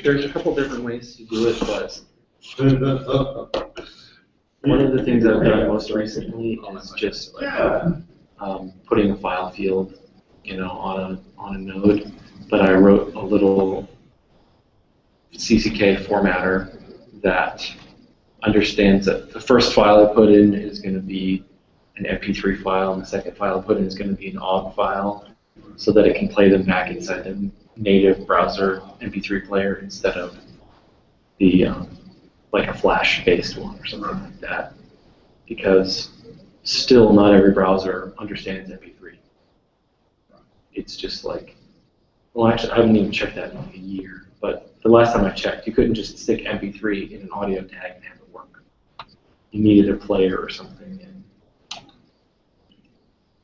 there's a couple different ways to do it, but one of the things I've done most recently is just putting a file field, on a node. But I wrote a little CCK formatter that understands that the first file I put in is going to be an MP3 file, and the second file I put in is going to be an OGG file, so that it can play them back inside the native browser MP3 player instead of the like a Flash-based one or something like that. Because still not every browser understands MP3. It's just like, well, actually, I haven't even checked that in like a year. But the last time I checked, you couldn't just stick MP3 in an audio tag and have it work. You needed a player or something.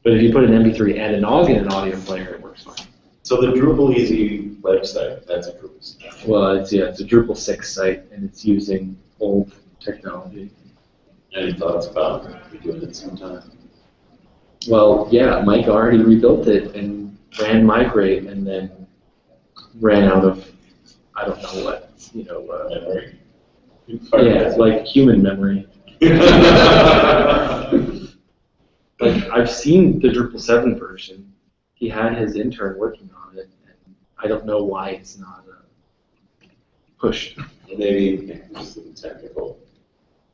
But if you put an MP3 and an OGG in an audio player, it works fine. So the Drupal Easy website, that's a Drupal site. Well, it's a Drupal 6 site, and it's using old technology. Any thoughts about redoing it sometime? Well, yeah, Mike already rebuilt it and ran migrate, and then ran out of, I don't know what, memory. Yeah, like human memory. Like, I've seen the Drupal 7 version. He had his intern working on it, and I don't know why it's not pushed. Maybe some technical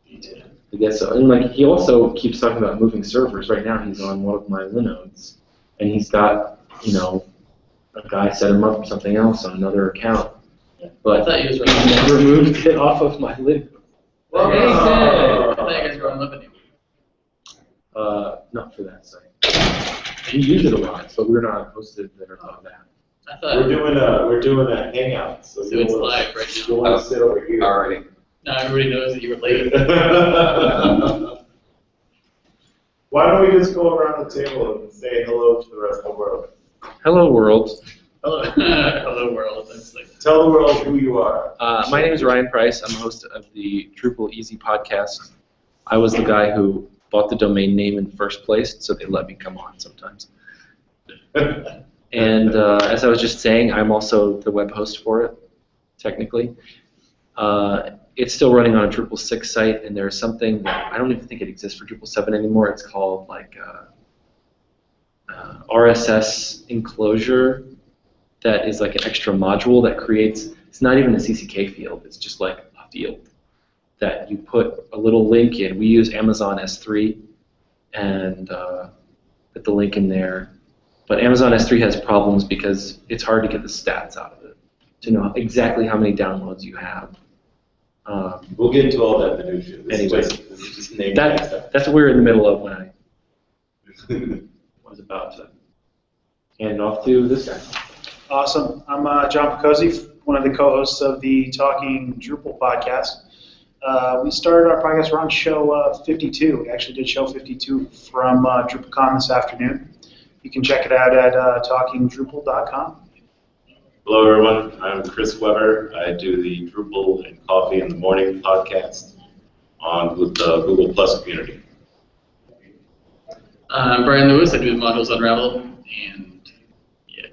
detail. I guess so. And like, he also keeps talking about moving servers. Right now, he's on one of my Linodes, and he's got, a guy set him up for something else on another account. But I thought he was he never moved it off of my Linode. Well, yeah, he did. I thought you guys were on Lebanon. Not for that site. We use it a lot, but we're not hosted there about that. I thought we're doing a hangout, so it's live right now. You want to sit over here? Alrighty. Now everybody knows that you were late. Why don't we just go around the table and say hello to the rest of the world? Hello, world. Hello, hello world. That's like, Tell the world who you are. My name is Ryan Price. I'm a host of the Drupal Easy podcast. I was the guy who bought the domain name in the first place, so they let me come on sometimes. And as I was just saying, I'm also the web host for it, technically. It's still running on a Drupal 6 site, and there's something that I don't even think it exists for Drupal 7 anymore. It's called like RSS enclosure that is like an extra module that creates, it's not even a CCK field, it's just like a field that you put a little link in. We use Amazon S3 and put the link in there. But Amazon S3 has problems because it's hard to get the stats out of it to know exactly how many downloads you have. We'll get into all that minutiae. Anyway, this is just naming that's what we're in the middle of when I was about to hand it off to this guy. Awesome. I'm John Picozzi, one of the co-hosts of the Talking Drupal podcast. We started our podcast, we're on show 52. We actually did show 52 from DrupalCon this afternoon. You can check it out at talkingdrupal.com. Hello, everyone. I'm Chris Weber. I do the Drupal and Coffee in the Morning podcast with the Google Plus community. I'm Brian Lewis. I do the modules Unravel, and yeah.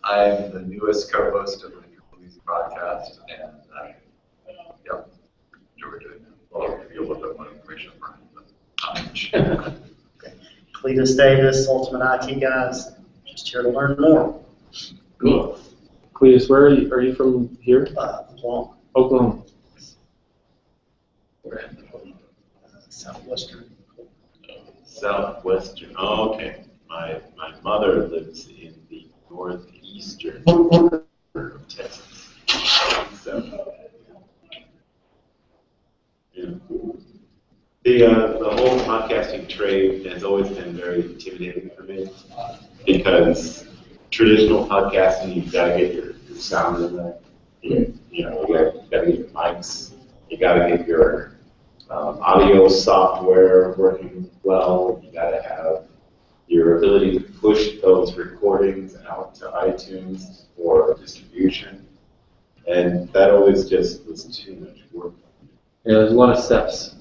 I'm the newest co-host of the Drupal Easy podcast, and enjoy doing it. Well, I'll give you a little bit more information, Brian, but not much. Cletus Davis, Ultimate IT Guys, just here to learn more. Cool. Cletus, where are you from here? Oklahoma. Oklahoma. Southwestern. Southwestern. Oh, okay. My mother lives in the northeastern corner of Texas. So, yeah. The whole podcasting trade has always been very intimidating for me because traditional podcasting, you've got to get your sound in there. You got to get your mics. You got to get your audio software working well. You got to have your ability to push those recordings out to iTunes for distribution, and that always just was too much work. Yeah, there's a lot of steps.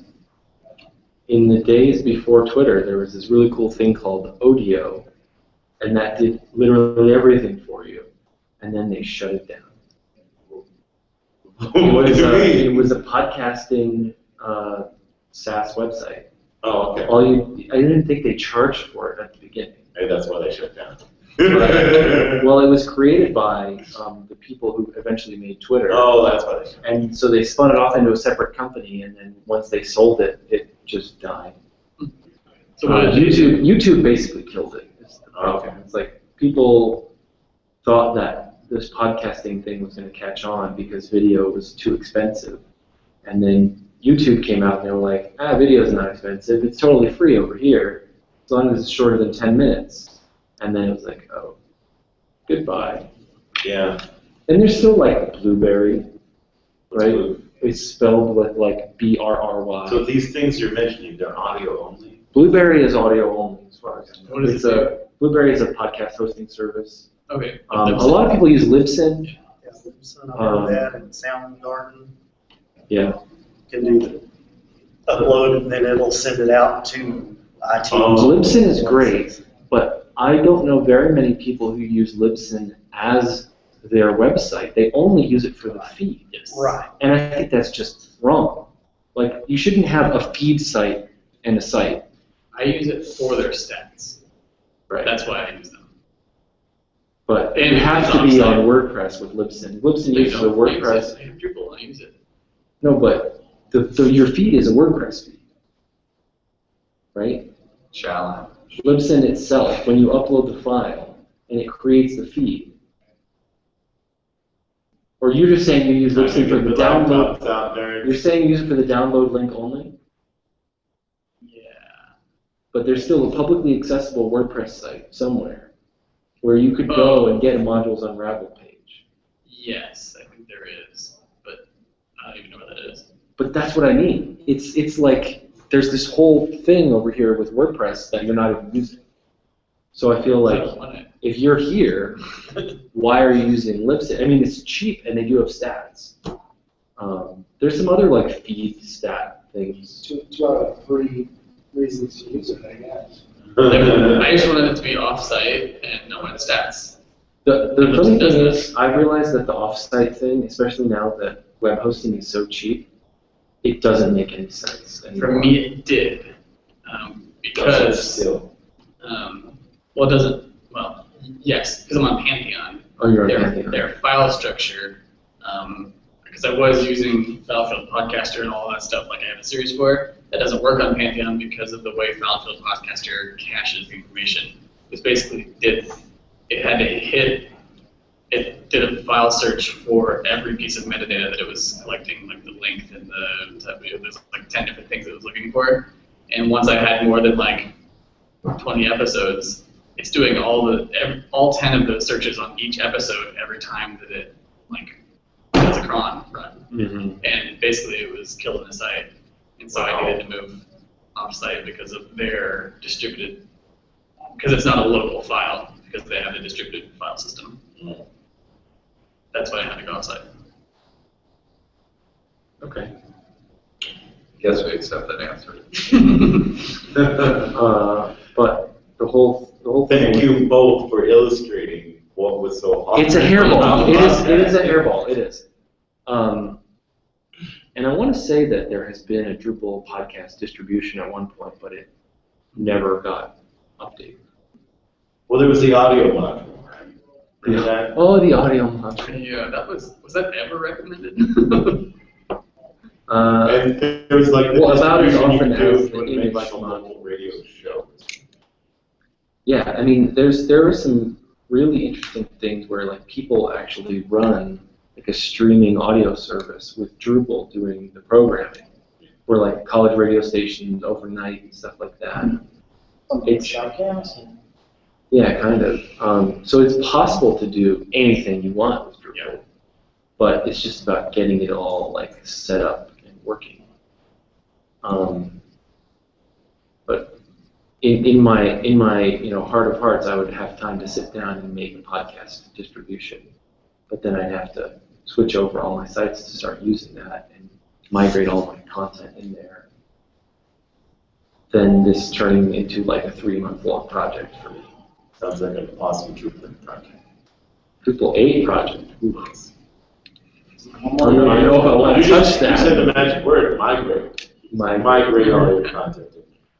In the days before Twitter, there was this really cool thing called Odeo, and that did literally everything for you. and then they shut it down. What do you It mean? was a podcasting SaaS website. Oh, okay. I didn't think they charged for it at the beginning. Maybe that's why they shut down. Well, it was created by the people who eventually made Twitter. Oh, that's why they shut down. And so they spun it off into a separate company, and then once they sold it, it just died. So what did you do? YouTube basically killed it. It's the problem. Okay. It's like people thought that this podcasting thing was going to catch on because video was too expensive. And then YouTube came out and they were like, video is not expensive. It's totally free over here, as long as it's shorter than 10 minutes. And then it was like, oh, goodbye. Yeah. And there's still like Blueberry, right? Blue? It's spelled with like BRRY. So these things you're mentioning, they're audio only? Blueberry is audio only, as far as I know. What does it say? Blueberry is a podcast hosting service. Okay. A lot of people use Libsyn. Yeah, Libsyn, I've heard of that, and Soundgarden Yeah. can do the upload, and then it'll send it out to iTunes. Oh. Libsyn is great, but I don't know very many people who use Libsyn as their website. They only use it for the feed. Yes. Right. And I think that's just wrong. Like, you shouldn't have a feed site and a site. I use it for their stats. Right. That's why I use them. But And you have it's to be on offsite. WordPress with Libsyn. Libsyn They uses a don't use WordPress. it. I have Drupal, I use it. No, but your feed is a WordPress feed, right? Challenge. Libsyn itself, when you upload the file, and it creates the feed. Or you're just saying you use Libsyn for the download. Laptops out there. You're saying you use it for the download link only, Yeah. but there's still a publicly accessible WordPress site somewhere where you could go and get a Modules Unravel page. Yes, I think there is, but I don't even know what that is. But that's what I mean. It's like there's this whole thing over here with WordPress that you're not even using. So I feel I like don't want it. if you're here, why are you using Libsyn? I mean, it's cheap and they do have stats. There's some other like feed stat things. Two out of three reasons to use it, I guess. I just wanted it to be off-site and no one stats. The Libsyn funny does thing that. is, I realize that the offsite thing, especially now that web hosting is so cheap, it doesn't make any sense anymore. For me, it did. Because, Still. well, it doesn't, well, yes, because I'm on Pantheon. Oh, you're on their, Pantheon. their file structure, because I was using Battlefield Podcaster and all that stuff like I have a series for, that doesn't work on Pantheon because of the way Battlefield Podcaster caches the information. It basically it had to hit, it did a file search for every piece of metadata that it was collecting, like the length and there's like 10 different things it was looking for. And once I had more than like 20 episodes, it's doing all 10 of those searches on each episode every time that it like does a cron run. Mm-hmm. And basically it was killing the site. And so I needed to move off site because of their distributed, because it's not a local file, because they have a distributed file system. That's why I had to go outside. Okay. Guess we accept that answer. But the whole thing. Thank you both for illustrating what was so hard. It's a hairball. It is a hairball. It is. And I want to say that there has been a Drupal podcast distribution at one point, but it never got updated. Well, there was the audio module, right? Remember that? Oh, the audio module. Yeah, was that ever recommended? And there was like the well, about as distribution you often could do as for an any like actual module. local radio show. Yeah, I mean, there are some really interesting things where like people actually run like a streaming audio service with Drupal doing the programming, where like college radio stations overnight and stuff like that. It's Shoutcast. yeah, kind of. So it's possible to do anything you want with Drupal, Yeah. but it's just about getting it all like set up and working. But in my heart of hearts, I would have time to sit down and make a podcast distribution, but then I'd have to switch over all my sites to start using that and migrate all my content in there. Then this turning into like a 3-month long project for me. Sounds like an awesome Drupal project. Drupal 8 project. Ooh. I One don't more. know if I want to touch You said the that. magic word, migrate. Migrate all your content.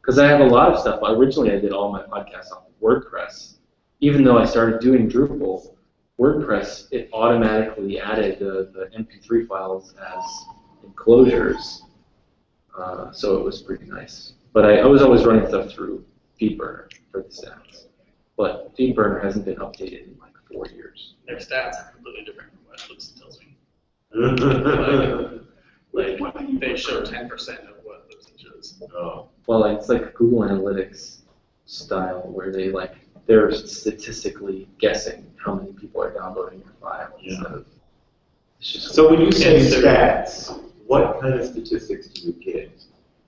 Because I have a lot of stuff. Originally, I did all my podcasts off of WordPress. Even though I started doing Drupal, WordPress, it automatically added the MP3 files as enclosures. So it was pretty nice. But I was always running stuff through FeedBurner for the stats. But FeedBurner hasn't been updated in like 4 years. Their stats are completely different from what Libsyn tells me. Like they show 10% of what Libsyn shows. Oh. Well, it's like Google Analytics style where they're statistically guessing how many people are downloading your file. Yeah. It's just So when you say Yeah, so- stats, what kind of statistics do you get?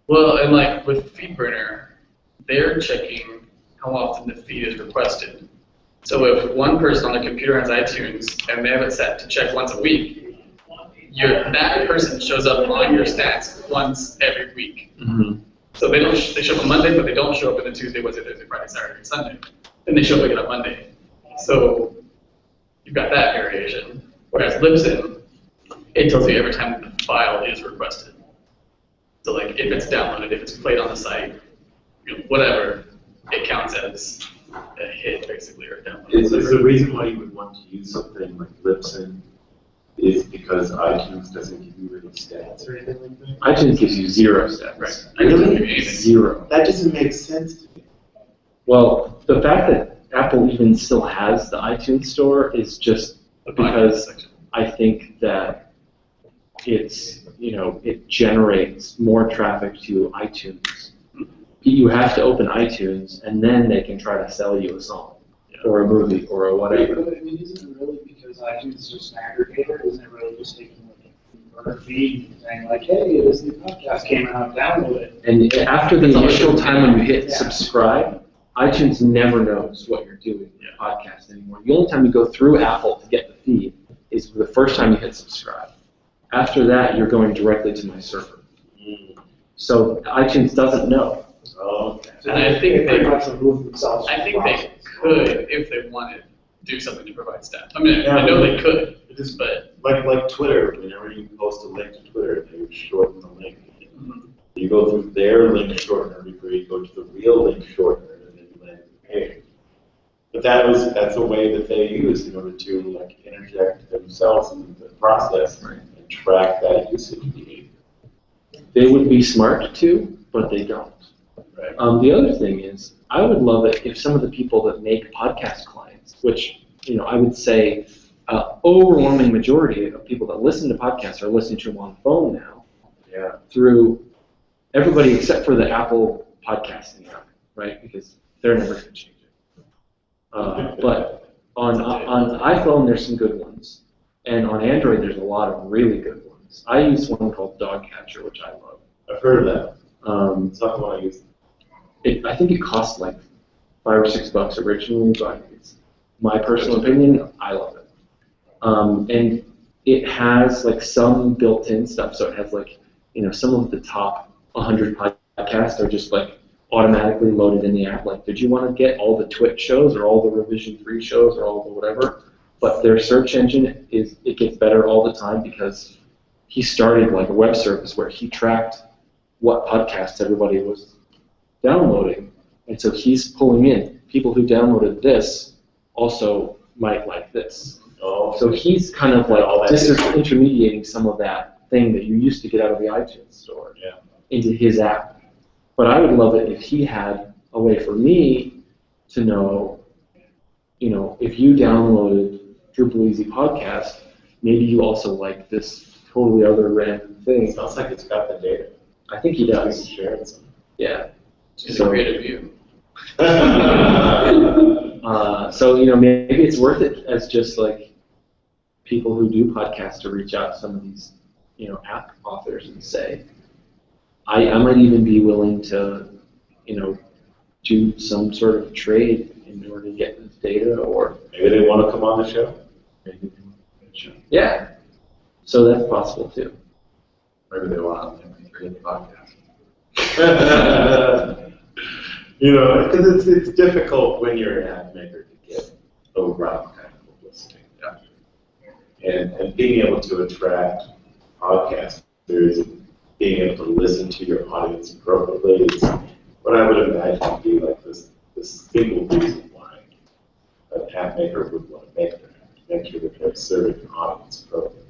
Well, and like with FeedBurner, they're checking how often the feed is requested. So if one person on their computer has iTunes and they have it set to check once a week, that person shows up on your stats once every week. Mhm. So they show up on Monday, but they don't show up in the Tuesday, Wednesday, Thursday, Friday, Saturday, and Sunday. Then they show up again on Monday. So you've got that variation. Whereas Libsyn, it tells you every time the file is requested. So like if it's downloaded, if it's played on the site, whatever, it counts as a hit basically or a download. Is the reason why you would want to use something like Libsyn is because iTunes doesn't give you any stats or anything like that? iTunes gives you 0 stats. Right. Really? 0. That doesn't make sense to me. Well, the fact that Apple even still has the iTunes store is just because I think that it generates more traffic to iTunes. You have to open iTunes, and then they can try to sell you a song or a movie or a whatever. But I mean, isn't it really because iTunes is just an aggregator? Isn't it really just taking like a burner feed and saying like, hey, this new podcast came out, download it? And after the initial time when you hit Yeah. subscribe, iTunes never knows what you're doing in a podcast anymore. The only time you go through Apple to get the feed is the first time you hit subscribe. After that, you're going directly to my server. So iTunes doesn't know. Oh, okay. And I think pretty they- much remove themselves. I from think the they process. could, if they wanted, do something to provide stats. I mean, Yeah. I know they could, It is but like Twitter. Whenever you post a link to Twitter, they shorten the link. You go through their link shortener before you go to the real link shortener, and then you land the page. But that's a way that they use in order to like interject themselves into the process and track that usage behavior. They would be smart to, but they don't. Right. The other thing is, I would love it if some of the people that make podcast clients, which I would say overwhelming majority of people that listen to podcasts are listening to them on the phone now, Yeah. through everybody except for the Apple podcasting app, right? Because they're never going to change it. But on iPhone, there's some good ones, and on Android, there's a lot of really good ones. I use one called Dogcatcher, which I love. I've heard of that. Um, It's not the one I use. I think it cost like $5 or $6 originally, but it's my personal opinion. I love it, and it has like some built-in stuff. So it has like some of the top 100 podcasts are just like automatically loaded in the app. Like, did you want to get all the Twitch shows or all the Revision 3 shows or all the whatever? But their search engine it gets better all the time because he started like a web service where he tracked what podcasts everybody was downloading, and so he's pulling in people who downloaded this also might like this. Oh, So he's kind of like All that disintermediating some of that thing that you used to get out of the iTunes store yeah. into his app. But I would love it if he had a way for me to know, if you downloaded Drupal Easy Podcast, maybe you also like this totally other random thing. Sounds like it's got the data. I think he You does. can share it. Yeah. just a creative view. So maybe it's worth it as just like people who do podcasts to reach out to some of these app authors and say, I might even be willing to do some sort of trade in order to get this data, or Maybe they want to come on the show. maybe they want to show. Yeah. So that's possible too. Maybe they want to create the podcast. Because it's difficult when you're an app maker to get overall kind of publicity. Yeah. and being able to attract podcasters, being able to listen to your audience appropriately is what I would imagine would be like this single reason why an app maker would want to make their app, make sure that they're serving an audience appropriately.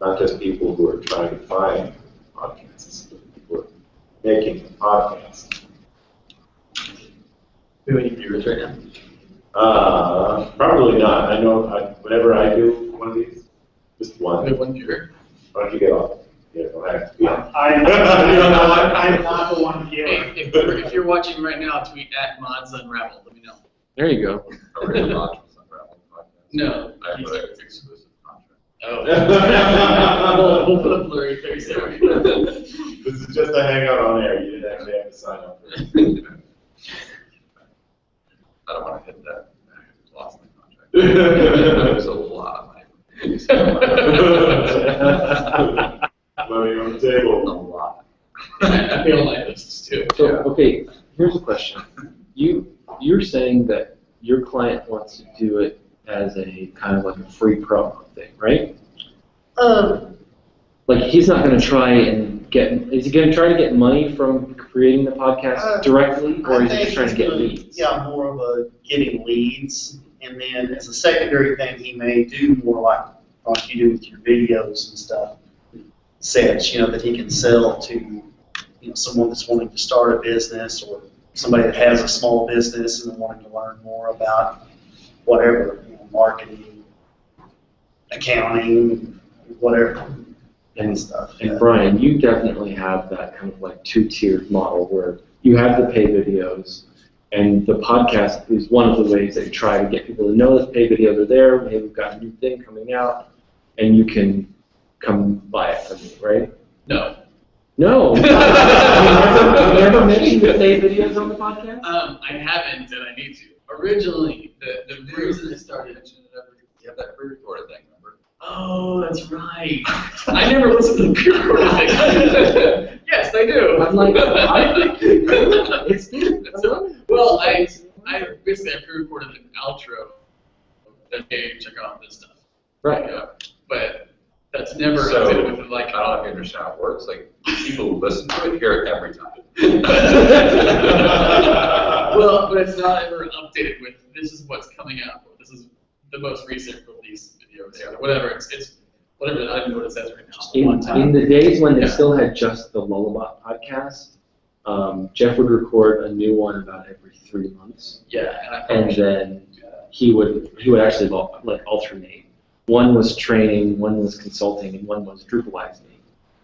Not just people who are trying to find podcasts, but people who are making a podcast. Do any viewers right now? Probably not. I know whenever I do one of these, just We one. have one viewer. Why don't you get off? Yeah, don't have to be on. I'm not the one viewer. Hey, if you're watching right now, tweet at mods unraveled. Let me know. There you go. Are we in modules on Gravel podcast? No. I have an exclusive contract. Oh. We'll put a blurry face there. This is just a hangout on air. You didn't actually have to sign up for it. I don't want to hit that. I lost my contract. There's a lot of money. Money on the table. A lot. I feel like this too. So, okay, here's a question. You're saying that your client wants to do it as a kind of like a free promo thing, right? Like he's not going to try and is he going to try to get money from creating the podcast directly, or I is he think just trying to he's get gonna- leads? Yeah, more of a getting leads, and then as a secondary thing, he may do more like you do with your videos and stuff, sets, that he can sell to, someone that's wanting to start a business or somebody that has a small business and wanting to learn more about whatever, marketing, accounting, whatever. And Stuff. And Brian, you definitely have that kind of like two-tiered model where you have the pay videos, and the podcast is one of the ways that you try to get people to know that pay videos are there. Hey, we've got a new thing coming out, and you can come buy it from me, right? No. No. You never mentioned the pay videos on the podcast? I haven't, and I need to. Originally, the reason I started. You have that pre-recorded thing, remember? Oh, that's right. I never listened to the pre-recorded thing. Yes, I do. I'm like, I think you do. It's good. Well, I basically pre-recorded an outro that hey, check out this stuff. Right. Yeah, but that's never So, updated with like. I don't know if you understand how it works. Like, people who listen to it hear it every time. Well, but it's not ever updated with this is what's coming out. Or this is the most recent release videos. Or whatever. It's whatever. I don't even know what it says right now. In the days when they Yeah. still had just the Lullabot podcast, Jeff would record a new one about every 3 months, Yeah, and I probably and should then do that. he would actually like alternate. One was training, one was consulting, and one was Drupalizing.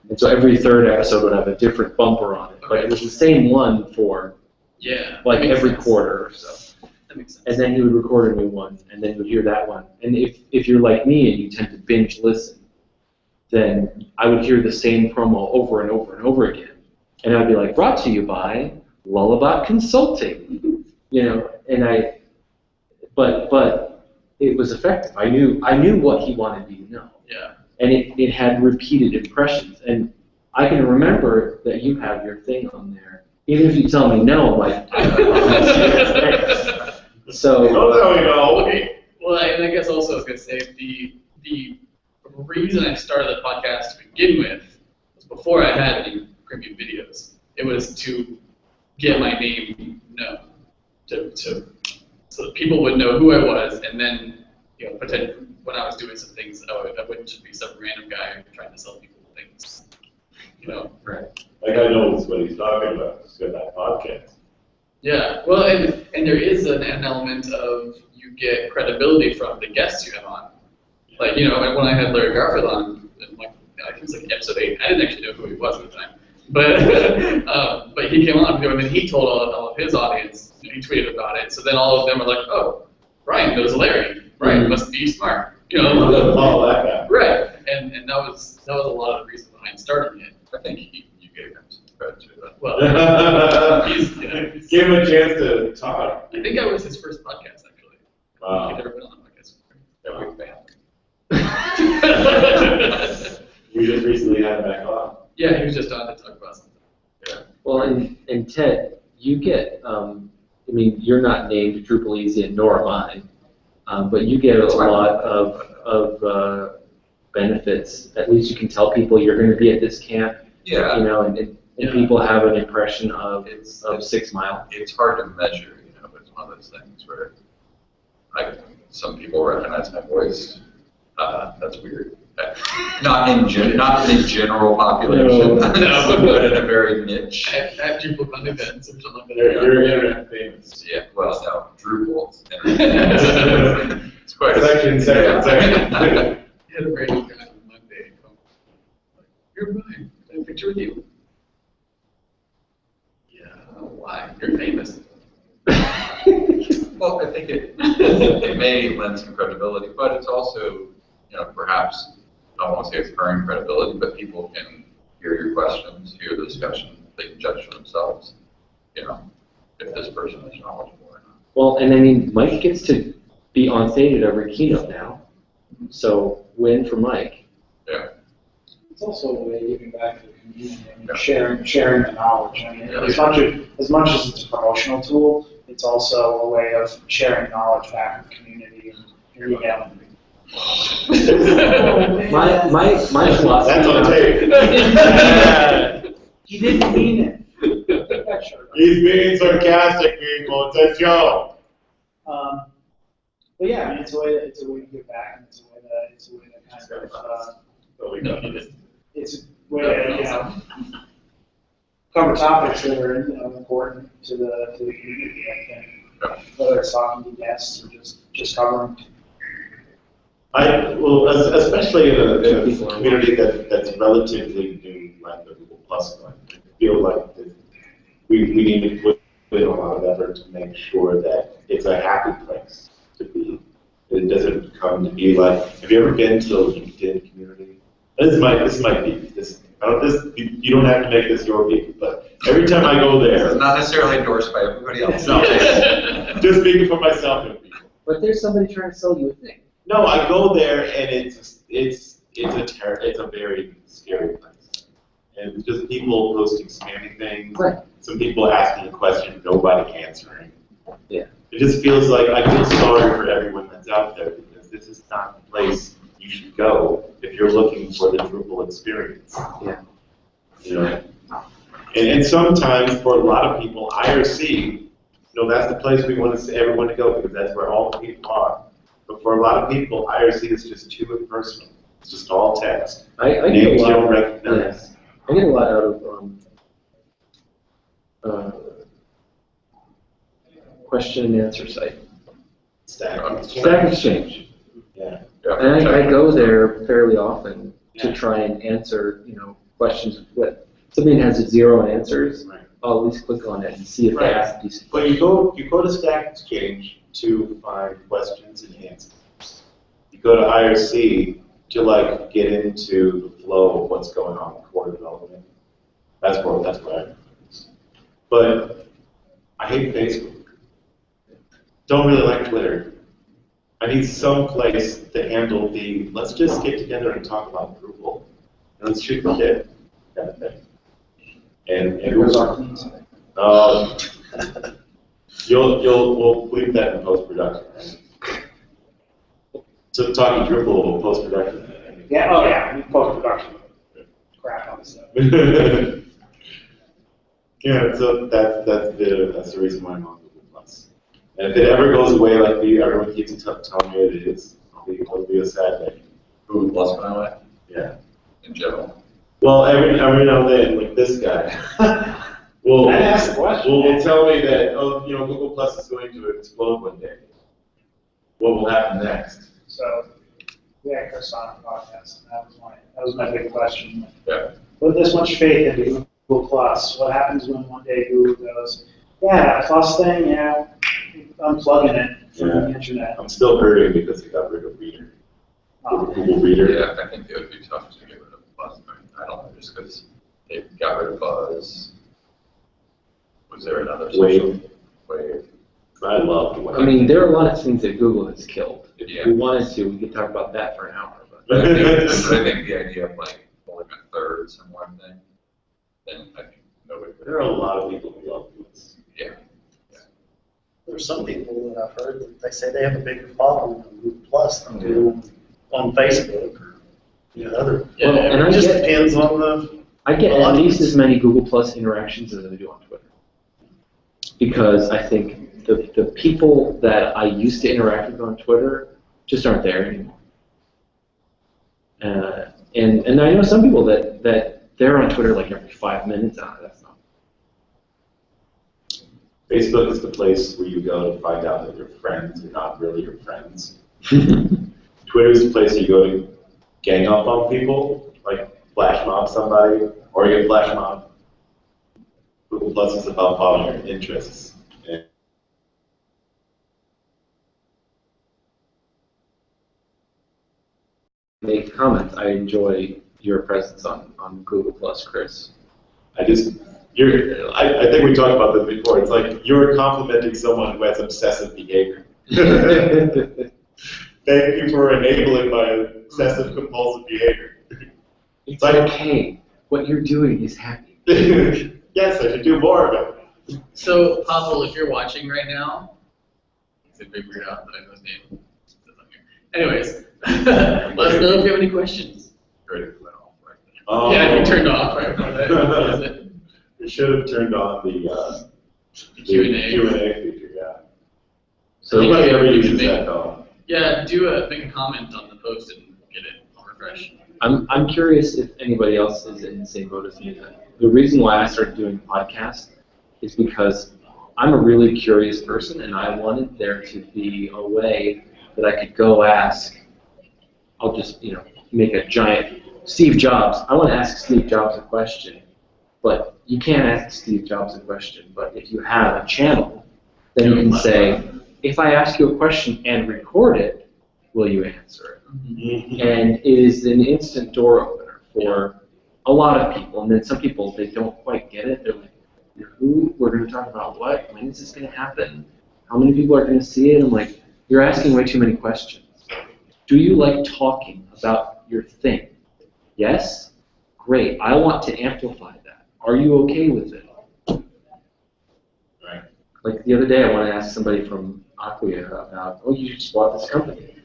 And so every third episode would have a different bumper on it, but it was the same one for Yeah. like that makes every sense. quarter or so. That makes sense. And then he would record a new one, and then you would hear that one. And if you're like me and you tend to binge listen, then I would hear the same promo over and over and over again. And I'd be like, brought to you by Lullabot Consulting. But it was effective. I knew what he wanted me to know. Yeah. And it had repeated impressions. And I can remember that you have your thing on there. Even if you tell me no, I'm like, so. Don't tell me no. Okay. Well, and I guess also I was gonna say the reason I started the podcast to begin with was before I had any premium videos. It was to get my name known, so that people would know who I was, and then pretend when I was doing some things, I wouldn't just be some random guy trying to sell people things. Right. Like I know what he's talking about. He's got that podcast. Yeah, well, and there is an element of you get credibility from the guests you have on. Like, when I had Larry Garfield on, I think it was like episode 8, I didn't actually know who he was at the time. But he came on, and then he told all of his audience, he tweeted about it, so then all of them were like, oh, Brian knows Larry. Brian must be smart. Follow that guy. Right, and that was a lot of the reason behind starting it. I think you gave him some credit too. Well, he's Give him a chance to talk. I think I was his first podcast, actually. Wow. He'd never been on a podcast That we found. before. We just recently had him back on. Yeah, he was just on to talk about something. Yeah. Well, and Ted, you get, you're not named Drupal Easy, and nor am I, but you get a lot of of benefits. At least you can tell people you're going to be at this camp. Yeah. You know, and people have an impression of 6 Mile. It's hard to measure, you know, but it's one of those things where some people recognize my voice. That's weird. Not in the general population, No. but in a very niche. I have Drupal fun events or something like that. You're internet famous. Yeah, well, no, Drupal. It's quite a Section. You had a very good guy on Monday come, like, you're fine, I have a picture with you. Yeah, why? You're famous. Well, I think it may lend some credibility, but it's also, you know, perhaps, I don't want to say it's earning credibility, but people can hear your questions, hear the discussion, they can judge for themselves, you know, if this person is knowledgeable or not. Well, and I mean, Mike gets to be on stage at every keynote now. So win for Mike. Yeah. It's also a way of giving back to the community, I mean, Yeah. sharing the knowledge. I mean, Yeah. as much as it's a promotional tool, it's also a way of sharing knowledge back to the community. And here you go. My philosophy. That's on tape. He didn't mean it. He's being sarcastic, people. It's a joke. But yeah, I mean, it's a way to give back, and it's a way to kind of No, he didn't. it's a way to cover topics that are important to the community. I think whether it's talking to guests or just covering. Especially in a community that's relatively new, like the Google Plus one, I feel like we need to put in a lot of effort to make sure that it's a happy place to be. It doesn't come to be like, have you ever been to the LinkedIn community? This might be you don't have to make this your beat, but every time I go there, It's not necessarily endorsed by everybody else. no, just speaking for myself and people. But there's somebody trying to sell you a thing. No, I go there and it's a very scary place. And just people posting spammy things. Right. Some people asking a question, nobody answering. Yeah. It just feels like I feel sorry for everyone that's out there because this is not the place you should go if you're looking for the Drupal experience. Yeah. You know? And sometimes for a lot of people, IRC, that's the place we want everyone to go because that's where all the people are. But for a lot of people, IRC is just too impersonal. It's just all text. I get Names a you lot. don't recognize. I get a lot out of question and answer site. Stack Exchange. Yeah. And I go there fairly often to try and answer, questions with something has 0 answers. Right. I'll at least click on it and see if they ask decent. But you go to Stack Exchange to find questions and answers. You go to IRC to get into the flow of what's going on in core development. That's where I am. But I hate Facebook. Don't really like Twitter. I need some place to handle let's just get together and talk about Drupal. And let's shoot the shit kind of thing. And we'll leave that in post-production, right? So talking Drupal post-production. Yeah, post-production. Crap on stuff. Yeah, so that's the reason why I'm on Google Plus. And if it ever goes away, like everyone keeps telling me it is, it'll be a sad day. Google Plus went away Yeah. in general. Well, every now and then, like this guy, will asked the question. will tell me that Google Plus is going to explode one day. What will happen next? So we had Chris on the podcast, and that was my big question. Yeah. With this much faith into Google Plus, what happens when one day Google goes, yeah, that Plus thing, unplugging it from the internet? I'm still hurting because they got rid of Reader. Google Reader. Yeah, I think it would be tough to get rid of Buzz. I don't know, just because they got rid of Buzz. Was there another social Wave? I love the I mean, there are a lot of things that Google has killed. If Yeah. we wanted to, we could talk about that for an hour. But I think the idea of only a third some one thing, then I think nobody would. There are a lot of people who love this. Yeah. There's some people that I've heard that they say they have a bigger following on Google Plus than do on Facebook or, other. Yeah, Well, and It just depends on the. I get at audience. least as many Google Plus interactions as I do on Twitter. Because I think the people that I used to interact with on Twitter just aren't there anymore. And I know some people that they're on Twitter like every 5 minutes. That's not. Facebook is the place where you go to find out that your friends are not really your friends. Twitter is the place you go to gang up on people, like flash mob somebody, or you get flash mob. Google Plus is about following your interests. And Make comments. I enjoy your presence on Google Plus, Chris. I think we talked about this before. It's like you're complimenting someone who has obsessive behavior. Thank you for enabling my obsessive compulsive behavior. It's okay. What you're doing is happy. Yes, I should do more of it. So, Pavel, if you're watching right now, it's a big weird out that I know his name. Anyways, let us know if you have any questions. Great, it went off right there. Oh. Yeah, you turned off right now. That is it. You should have turned on the Q&A. Q&A feature, yeah. So Nobody ever you uses can make- that though. Yeah, make a comment on the post and get it. I'll refresh. I'm curious if anybody else is in the same boat as me. The reason why I started doing podcasts is because I'm a really curious person, and I wanted there to be a way that I could go ask. I'll just make a giant Steve Jobs. I want to ask Steve Jobs a question, but you can't ask Steve Jobs a question. But if you have a channel, then you can say, if I ask you a question and record it, will you answer it? And it is an instant door opener for a lot of people. And then some people, they don't quite get it. They're like, who? We're going to talk about what? When is this going to happen? How many people are going to see it? I'm like, you're asking way too many questions. Do you like talking about your thing? Yes? Great. I want to amplify that. Are you okay with it? Right. Like the other day, I wanted to ask somebody from Acquia about, oh, you just bought this company.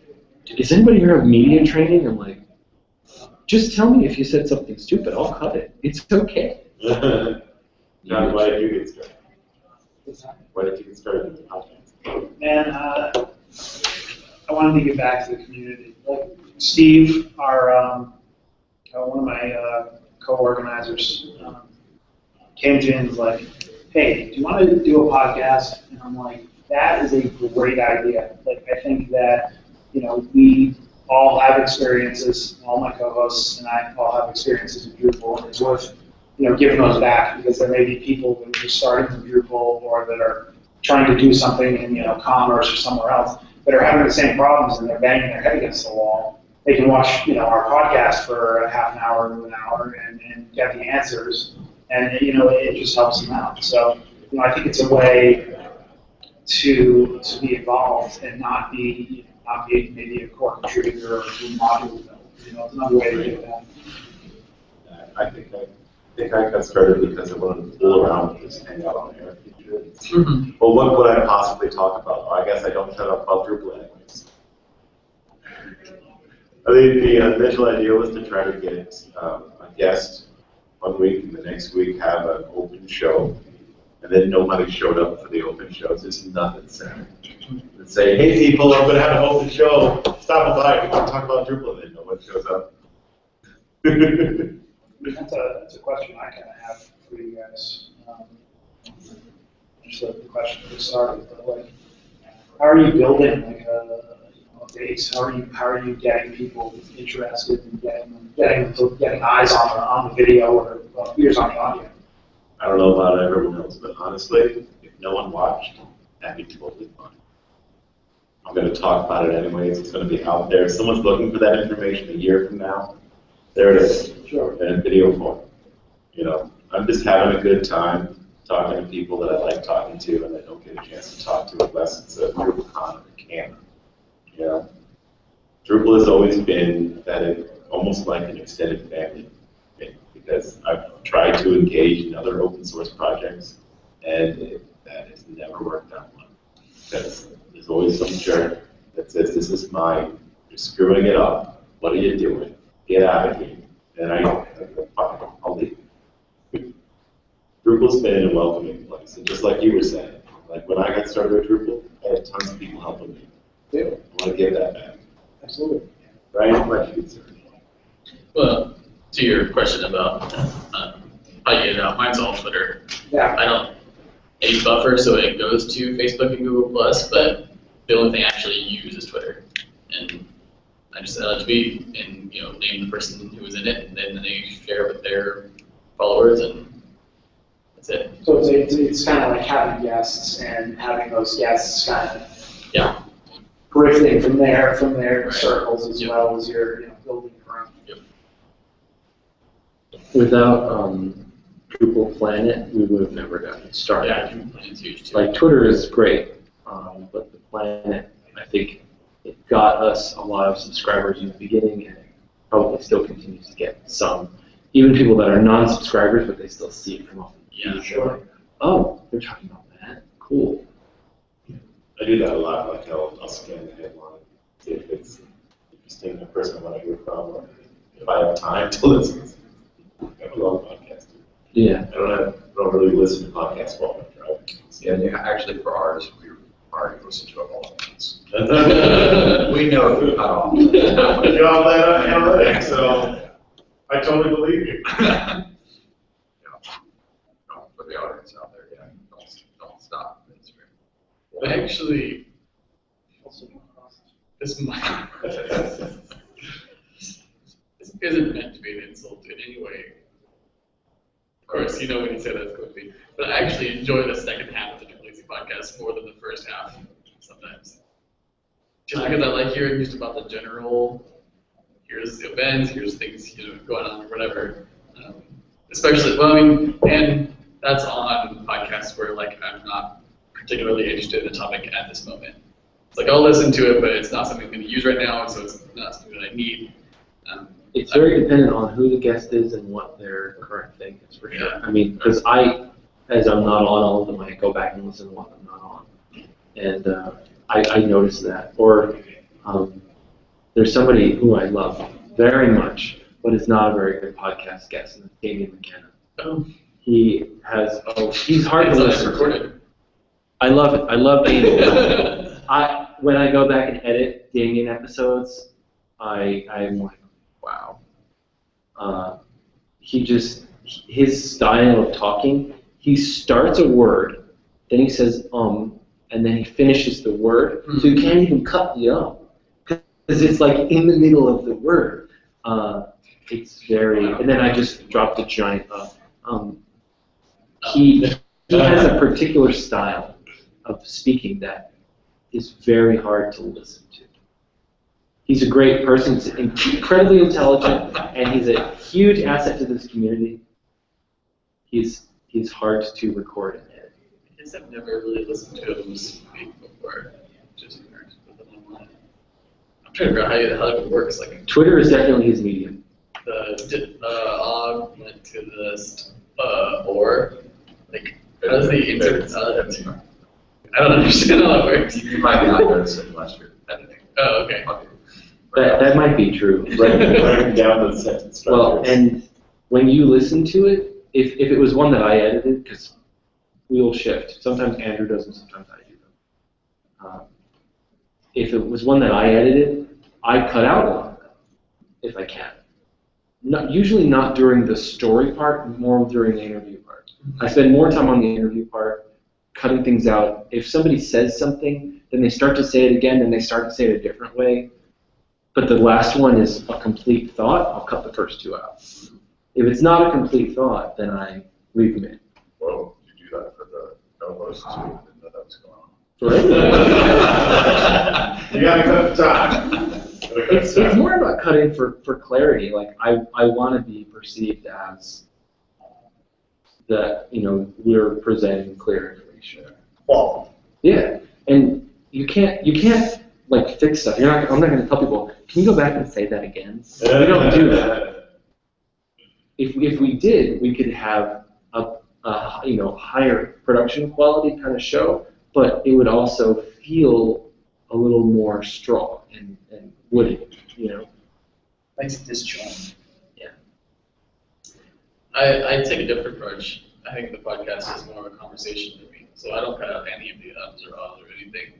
Does anybody here have media training? I'm like, just tell me if you said something stupid. I'll cut it. It's okay. John, why did you get started? Why did you get started in the podcast? And I wanted to give back to the community. Like Steve, our one of my co-organizers, came to me and was like, "Hey, do you want to do a podcast?" And I'm like, "That is a great idea." Like, I think that we all have experiences. All my co-hosts and I all have experiences in Drupal, and it's worth giving those back, because there may be people that are just starting from Drupal or that are trying to do something in commerce or somewhere else that are having the same problems and they're banging their head against the wall. They can watch our podcast for a half an hour to an hour and get the answers, and it just helps them out. So I think it's a way to be involved and not be maybe a core contributor or do module build. It's another way to do that. I think I got started because I wanted to fool around with this hangout on air feature. Well, what would I possibly talk about? Well, I guess I don't shut up about Drupal anyways. I think the initial idea was to try to get a guest one week and the next week have an open show, and then nobody showed up for the open show. Just nothing said. And say, hey people, I'm going to have an open show. Stop by. We want to talk about Drupal, and then no one shows up. That's a question I kind of have for you guys. Just the question to start with, but like, how are you building like a base? How are you getting people interested in getting eyes on the video or ears on the audio? I don't know about everyone else, but honestly, if no one watched, that'd be totally fine. I'm going to talk about it anyways. It's going to be out there. If someone's looking for that information a year from now, there it is. Sure. In video form. I'm just having a good time talking to people that I like talking to and I don't get a chance to talk to unless it's a DrupalCon or a camp. Drupal has always been almost like an extended family thing, because I've tried to engage in other open source projects and that has never worked out well. Because there's always some jerk that says, this is my You're screwing it up. What are you doing? Get out of here. And I'll leave. Drupal's been a welcoming place, and just like you were saying, like when I got started with Drupal, I had tons of people helping me. Yeah. I want to give that back. Absolutely. Right? Like you said. Well, to your question about how you get it out, mine's all Twitter. Yeah. I don't use Buffer, so it goes to Facebook and Google Plus, but the only thing I actually use is Twitter. And I just send out a tweet and name the person who was in it, and then they share with their followers, and that's it. So it's kind of like having guests and having those guests kind of drifting from their Right. circles as Yep. well as you're building your own. Without Drupal Planet, we would have never gotten started. Yeah, it's huge too. Like Twitter is great, but the Planet, I think, it got us a lot of subscribers in the beginning, and it probably still continues to get some. Even people that are non-subscribers, but they still see it come off the Yeah, feed. They're like, oh, they're talking about that. Cool. I do that a lot. Like I'll scan the headline, see if it's interesting, the person I want to hear from, or if I have time to listen. I have a long podcast. Yeah. I don't really listen to podcasts while I'm driving. Yeah, and actually for ours, we already listen to it all at once. We We know who cut off. You all that analytics, so I totally believe you. Yeah. For the audience out there, yeah, don't stop. It's great. But actually, this might. This isn't meant to be an insult in any way. Of course, when you say that's going to be. But I actually enjoy the second half of the Triple Easy podcast more than the first half sometimes. Just because I like hearing just about the general, here's the events, here's things going on or whatever. Especially, and that's on podcasts where I'm not particularly interested in a topic at this moment. It's like I'll listen to it, but it's not something I'm going to use right now, so it's not something that I need. It's very dependent on who the guest is and what their current thing is, for sure. Yeah. I mean, because as I'm not on all of them, I go back and listen to what I'm not on. And I notice that. Or there's somebody who I love very much, but is not a very good podcast guest, and it's Damien McKenna. Oh, He's hard to it's listen to. recorded. I love it. I love Damien. When I go back and edit Damien episodes, I'm like, wow. His style of talking, he starts a word, then he says and then he finishes the word, so you can't even cut the because it's like in the middle of the word. It's very, and then I just dropped a giant he has a particular style of speaking that is very hard to listen to. He's a great person, he's incredibly intelligent, and he's a huge asset to this community. He's hard to record and edit. I guess I've never really listened to him speak before. Just interacted with him online. I'm trying to figure out how it works. Twitter is definitely his medium. Og went to this or how does the insert? I don't understand how that works. You might not notice it unless you're editing. Oh, okay. That might be true. Writing down the sentence structures. Well, and when you listen to it, if it was one that I edited, because we will shift. Sometimes Andrew does them, sometimes I do them. If it was one that I edited, I cut out a lot of them, if I can. Usually not during the story part, more during the interview part. I spend more time on the interview part, cutting things out. If somebody says something, then they start to say it again, then they start to say it a different way. But the last one is a complete thought, I'll cut the first two out. If it's not a complete thought, then I leave them in. Whoa, you do that for the co-hosts too? I didn't know that was going on. You gotta cut the time. It's more about cutting for clarity. Like I want to be perceived as that we're presenting clear information. Quality. Yeah, and you can't like fix stuff. I'm not going to tell people, can you go back and say that again? We don't do that. If we did, we could have a higher production quality kind of show, but it would also feel a little more strong and would it, you know? Makes it disjointed. I take a different approach. I think the podcast is more of a conversation to me, so I don't cut out any of the ums or ahs or anything.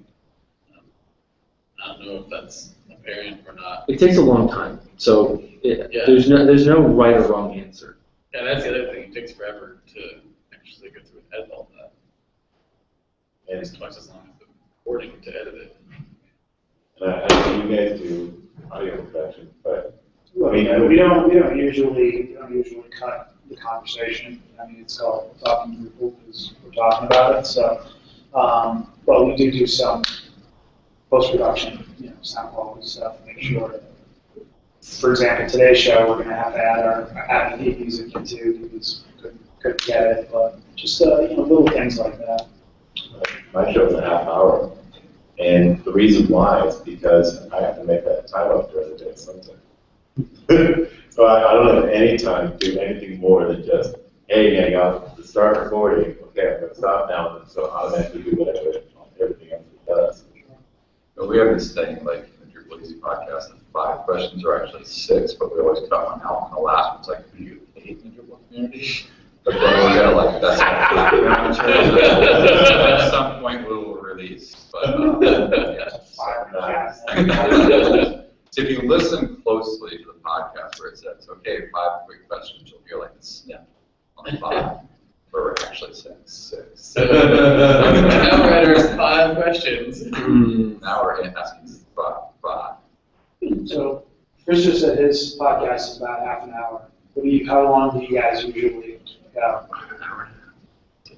I don't know if that's apparent or not. It takes a long time, so Yeah. there's no right or wrong answer. Yeah, that's the other thing. It takes forever to actually go through and edit all that. And it's twice as long as the recording to edit it. I know you guys do audio production, but Well, I mean, we don't usually cut the conversation. I mean, it's called talking to people because we're talking about it. So, but we do some post-production, sound quality stuff, make sure. For example, today's show, we're going to have to add our theme music into because we couldn't get it. But just little things like that. my show's a half hour. And the reason why is because I have to make that time up during the day sometimes. So I don't have any time to do anything more than just, hey, I got to start recording. Okay, I'm going to stop now. And so automatically do whatever everything else it does. But we have this thing, like in the Drupal Easy podcast, that 5 questions are actually 6, but we always cut one out. And the last one's like, who do you hate in the Drupal community? But then we're going to like, that's at some point we will release. But yeah. So if you listen closely to the podcast where it says, okay, 5 quick questions, you'll hear like a snip on the 5, where we're actually saying 6. So now we're at our 5 questions. Now we're asking 5. So Chris just said his podcast is about half an hour. How long do you guys usually go?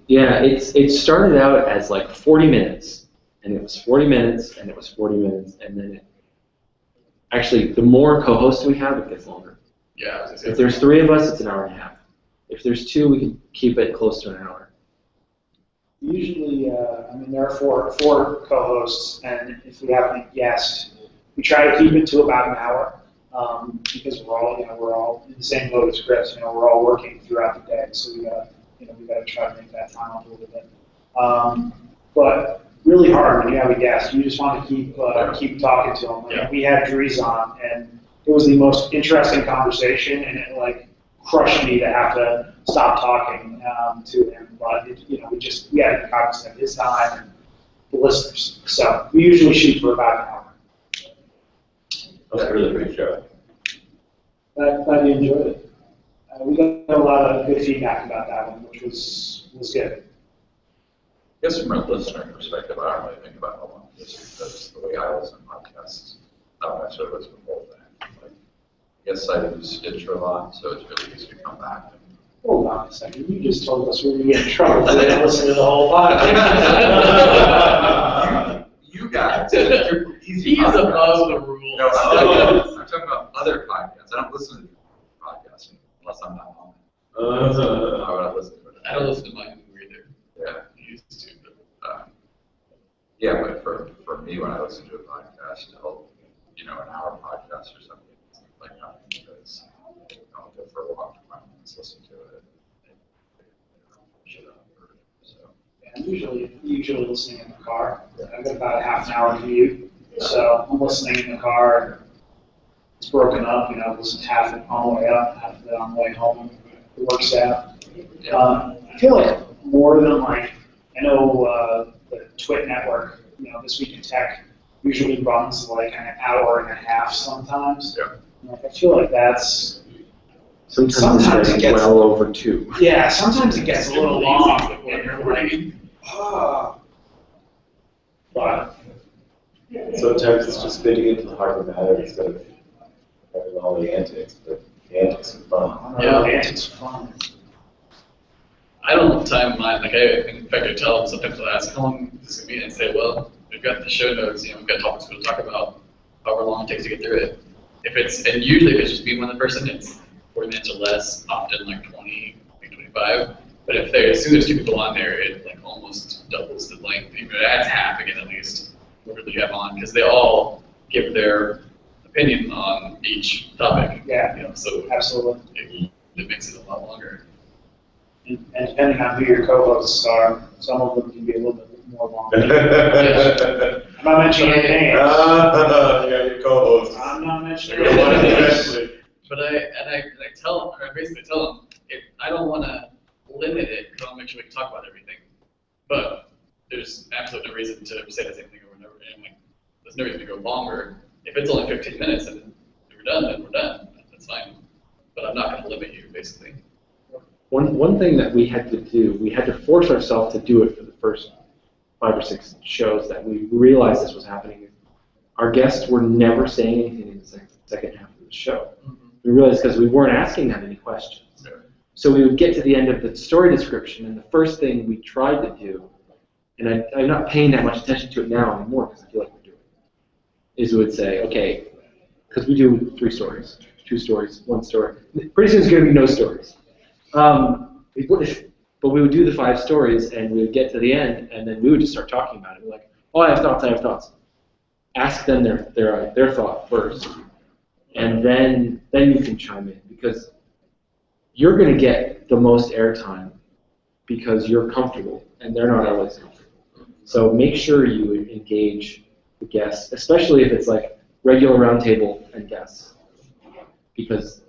Yeah, it started out as like 40 minutes, and it was 40 minutes, and it was 40 minutes, and then actually, the more co-hosts we have, it gets longer. Yeah, I was gonna say. If there's 3 of us, it's an hour and a half. If there's 2, we can keep it close to an hour. Usually, there are four co-hosts, and if we have any guests, we try to keep it to about an hour because we're all in the same boat as Chris. We're all working throughout the day, so we gotta try to make that time up a little bit. But really hard when you have a guest. You just want to keep talking to them. Yeah. We had Dries on, and it was the most interesting conversation, and it crushed me to have to stop talking to him. But we had to be cognizant of his time and the listeners. So we usually shoot for about an hour. That's a really great show. Glad you enjoyed it. We got a lot of good feedback about that one, which was good. I guess from a listener perspective, I don't really think about how long it is because the way I listen to podcasts, I don't necessarily listen to the whole thing. Like, I guess I use Stitcher a lot, so it's really easy to come back. Hold on a second. You just told us we were going to get in trouble if we didn't listen to the whole podcast. You guys, He is above the rules. No, I'm talking about other podcasts. I don't listen to podcasts unless I'm not on it. I would listen to it. I don't listen to mine either. Yeah. I used to, but Yeah, but for me, when I listen to a podcast, an hour podcast or something, it's like nothing because I'll go for a walk and just listen to it. So. I'm usually listening in the car. I've got about a half an hour commute, so I'm listening in the car. And it's broken up, listen to half of it on the way up, half of it on the way home. It works out. I feel like more than I know the TWIT network, This Week in Tech usually runs like an hour and a half sometimes. Yeah. I feel like that's Sometimes it it's gets well over 2. Yeah, sometimes it gets a little long, and you're like, but Sometimes it's just fitting into the heart of the matter instead of having all the antics, but the antics are fun. Yeah. It's fun. I don't time mine. In fact, I tell them sometimes I'll ask how long is this going to be, and say, well, we've got the show notes, we've got topics we'll talk about, however long it takes to get through it. And usually if it's just me and one person, it's 40 minutes or less, often like 20, maybe 25. But as soon as 2 people on there, it almost doubles the length. Even it adds half again at least, whatever you have on, because they all give their opinion on each topic. Yeah. So Absolutely. it makes it a lot longer. And depending on who your co-hosts are, some of them can be a little bit more long. I'm not mentioning your name. Yeah, your co-hosts. I'm not mentioning They're gonna want it it. eventually. But I tell them, or I basically tell them, I don't want to limit it because I want to make sure we can talk about everything. But there's absolutely no reason to say the same thing over and over again. Like, there's no reason to go longer. If it's only 15 minutes and we're done, then we're done. That's fine. But I'm not going to limit you, basically. One thing that we had to do, we had to force ourselves to do it for the first 5 or 6 shows that we realized this was happening. Our guests were never saying anything in the second half of the show. We realized because we weren't asking them any questions. So we would get to the end of the story description, and the first thing we tried to do, and I'm not paying that much attention to it now anymore because I feel like we're doing it, is we would say, okay, because we do 3 stories, 2 stories, 1 story. Pretty soon it's going to be no stories. But we would do the 5 stories, and we would get to the end, and then we would just start talking about it. We're like, oh, I have thoughts. Ask them their thought first, and then you can chime in, because you're going to get the most airtime because you're comfortable, and they're not always comfortable. So make sure you engage the guests, especially if it's like regular roundtable and guests, because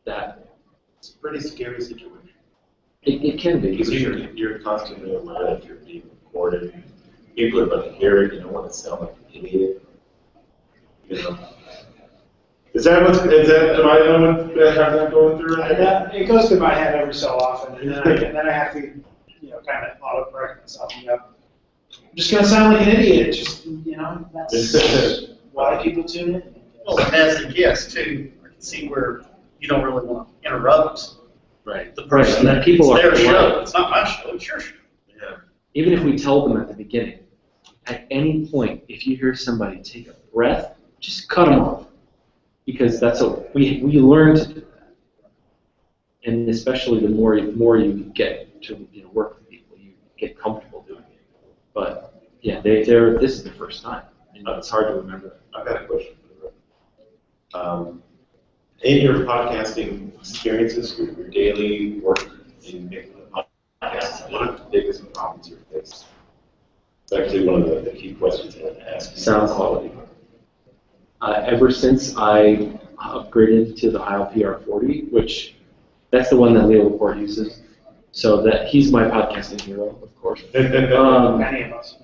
that It's a pretty scary situation. it can be. Because you're constantly aware that you're being recorded. People are going to hear it. You don't want to sound like an idiot. You know. Am I the one that have that going through right now? It goes through my head every so often, and then I have to, kind of auto-correct myself. I'm just going to sound like an idiot. Just, that's why people tune in. Well, as a guest too, I can see where you don't really want to interrupt Right. the person Right. that People it's are their show. polite. It's not my show, it's your show. Yeah. Even if we tell them at the beginning, at any point, if you hear somebody take a breath, just cut them off. Because that's what we learn to do that. And especially the more you get to work with people, you get comfortable doing it. But yeah, this is the first time. It's hard to remember. I've got a question. In your podcasting experiences, your daily work in making a podcast, what are the biggest problems you face? It's actually one of the key questions I want to ask. Sound quality. Ever since I upgraded to the Heil PR40, which that's the one that Leo Laporte uses, so that he's my podcasting hero, of course. Many of us.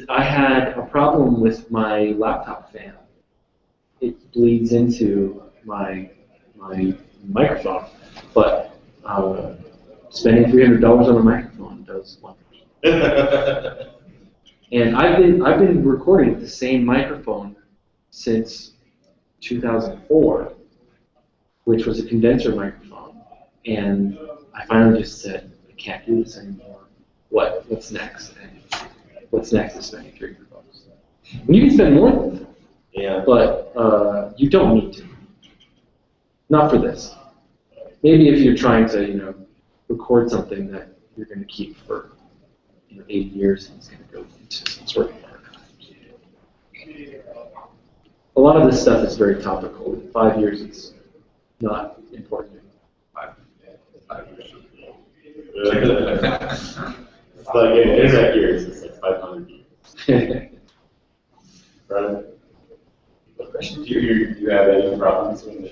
I had a problem with my laptop fan. It bleeds into my microphone, but spending $300 on a microphone does wonders. And I've been recording with the same microphone since 2004, which was a condenser microphone. And I finally just said, I can't do this anymore. What's next? And what's next is spending $300. You can spend more than that. Yeah. But you don't need to. Not for this. Maybe if you're trying to, record something that you're going to keep for 8 years and it's going to go into some sort of archives. A lot of this stuff is very topical. In 5 years, it's not important. 5 years. It's like in internet years, it's like 500 years. Right? Do you have any problems when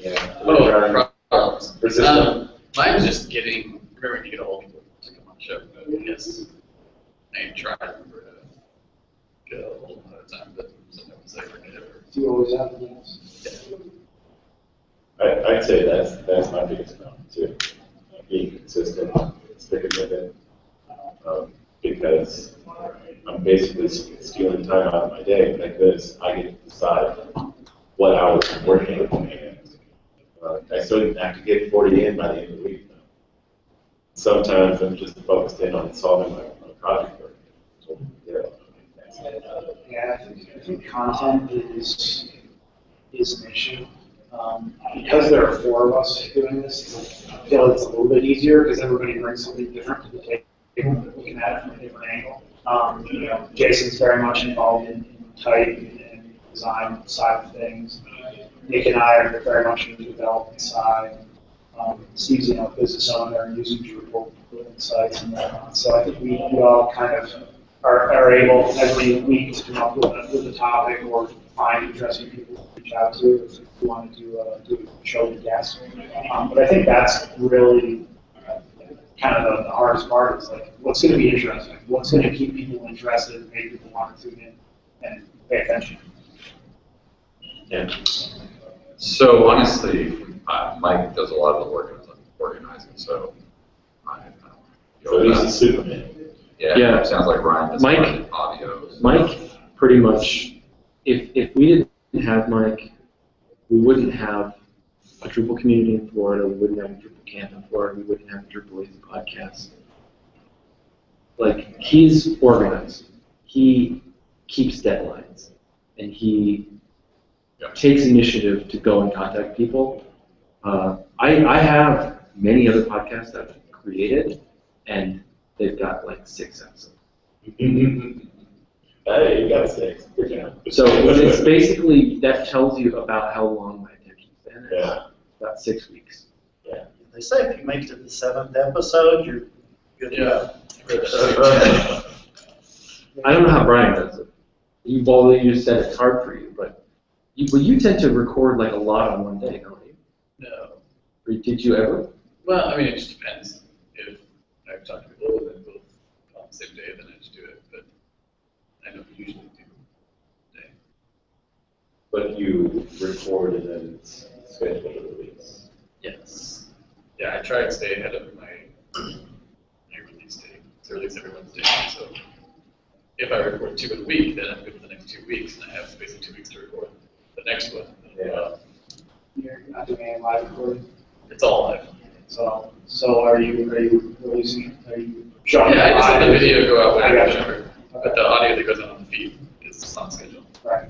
Problems. Resistant? Mine's just remembering to get a hold of people to come on the show. Yes, I try to remember to get a hold of them at a time, but sometimes I forget it. Do you always have things? I'd say that's my biggest problem too. Being consistent, sticking with it, because I'm basically stealing time out of my day. Like this, I get to decide what hours I'm working. I still have to get 40 in by the end of the week. Sometimes I'm just focused in on solving my project work. So, Yeah, I think content is an issue. Because there are 4 of us doing this, I feel it's a little bit easier because everybody brings something different to the table, looking at it from a different angle. Jason's very much involved in type and design side of things. Nick and I are very much in the development side. Steve's a business owner using Drupal building sites and whatnot. So I think we all kind of are able, as we meet, to come up with a topic or find interesting people to reach out to if we want to do a show with guests. But I think that's really kind of the hardest part is like, what's going to be interesting? What's going to keep people interested and make people want to tune in and pay attention? Yeah. So honestly, Mike does a lot of the organizing, so So he's a Superman. yeah, it sounds like Ryan does Mike- audio. Mike, pretty much, if we didn't have Mike, we wouldn't have a Drupal community in Florida, we wouldn't have a Drupal camp in Florida, we wouldn't have a Drupal Lazy podcast. Like, he's organized. He keeps deadlines. And he takes initiative to go and contact people. I have many other podcasts that I've created, and they've got like 6 episodes. Hey, you got 6. Good job. So it's basically, that tells you about how long my attention span is. Yeah. About 6 weeks. They say if you make it to the 7th episode, you're good to go. I don't know how Brian does it. You said it's hard for you, but you tend to record like a lot on one day, don't you? No. Or did you ever? Well, I mean, it just depends. If I've talked to people and both on the same day, then I just do it. But I don't usually do day. But you record and then schedule the release. Yes. Yeah, I try and stay ahead of my release date. It's released every Wednesday, so if I record 2 in a week, then I'm good for the next 2 weeks, and I have basically 2 weeks to record the next one. Yeah. You're not doing any live recording. It's all live. So are you releasing? Are you showing? Yeah, I just let the video go out I got you. whenever, but the audio that goes out on the feed is on schedule. Right.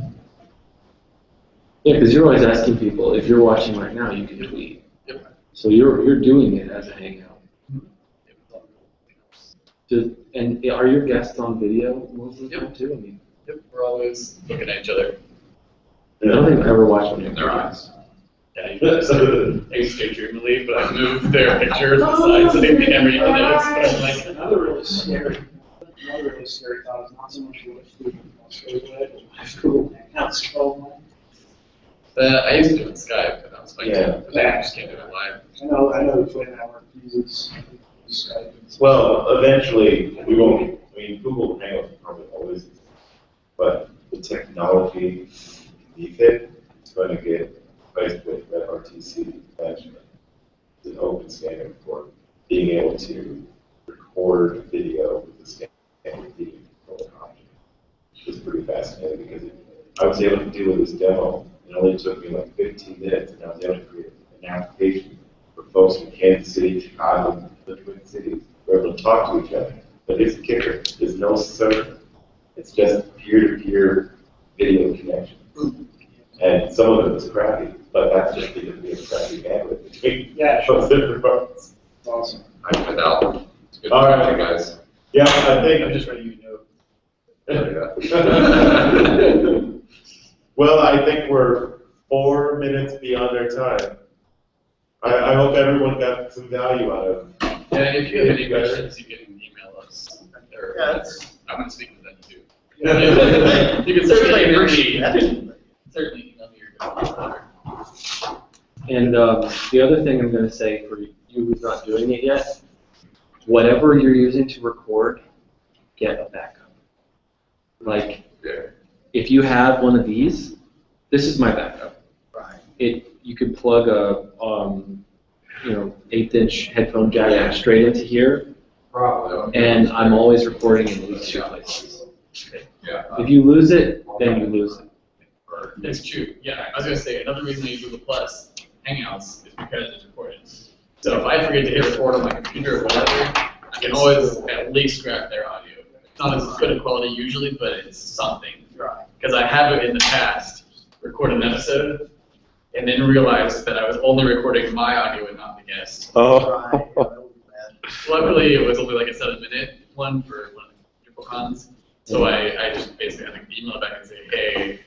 Yeah, because you're always asking people, if you're watching right now, you can tweet. Yep. So you're doing it as a hangout. And are your guests on video most of the time too? I mean, Yep, we're always looking at each other. I don't think I've ever watched one of In your their videos. eyes. Yeah, I used to dreamily, but I moved their picture to the side so they can never even notice. But I'm like, Another really scary thought is not so much what food but Google Hangouts. I used to do it in Skype, and that was fine Yeah. too. But I just can't do it live. I know the Flame Network uses Skype. Well, eventually, we won't, I mean, Google Hangouts will probably always exist, but the technology beneath it is going to get replaced with that RTC management. It's an open standard for being able to record video with the standard video control option. It's pretty fascinating because I was able to do this demo. It only took me like 15 minutes, and I was able to create an application for folks in Kansas City, Chicago, the Twin Cities. We're able to talk to each other. But here's the kicker. There's no server. It's just peer-to-peer video connection. And some of it is crappy, but that's just because we have crappy bandwidth between those different parts. Awesome. I'm without. It's good to All talk right. to you guys. Yeah, I think. I'm just ready to know. Well, I think we're 4 minutes beyond our time. I hope everyone got some value out of it. Yeah, if you have any questions, you can email us. Or, I'm going to speak with them too. You can certainly appreciate that. Certainly email me your And the other thing I'm going to say for you who's not doing it yet, whatever you're using to record, get a backup. Like, if you have one of these, this is my backup. Right. You could plug a 1/8" headphone jack straight into here, Probably. and I'm always recording in these 2 places. Yeah. If you lose it, then you lose it. It's true. Yeah, I was going to say, another reason I use Google Plus Hangouts is because it's recorded. So if I forget to hit record on my computer or whatever, I can always at least grab their audio. It's not as good a quality usually, but it's something. Right. Because I have it in the past, recorded an episode, and then realized that I was only recording my audio and not the guest. Right. Yeah, that would be bad. Luckily, it was only like a 7-minute one for one of the DrupalCons. So I just basically had to email back and say, hey,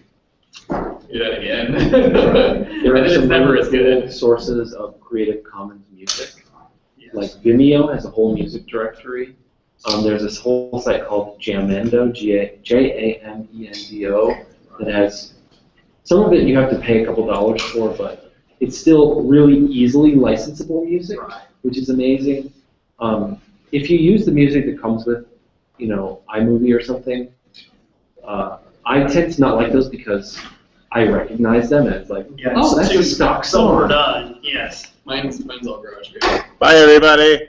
do that again. There And are it's some never as really good. cool sources of Creative Commons music. Like Vimeo has a whole music directory, There's this whole site called Jamendo, Jamendo, that has, some of it you have to pay a couple dollars for, but it's still really easily licensable music, which is amazing. If you use the music that comes with, iMovie or something, I tend to not like those because I recognize them as like, Yeah, oh, that's a stock some are song. done, yes. Mine's all GarageBand. Bye, everybody.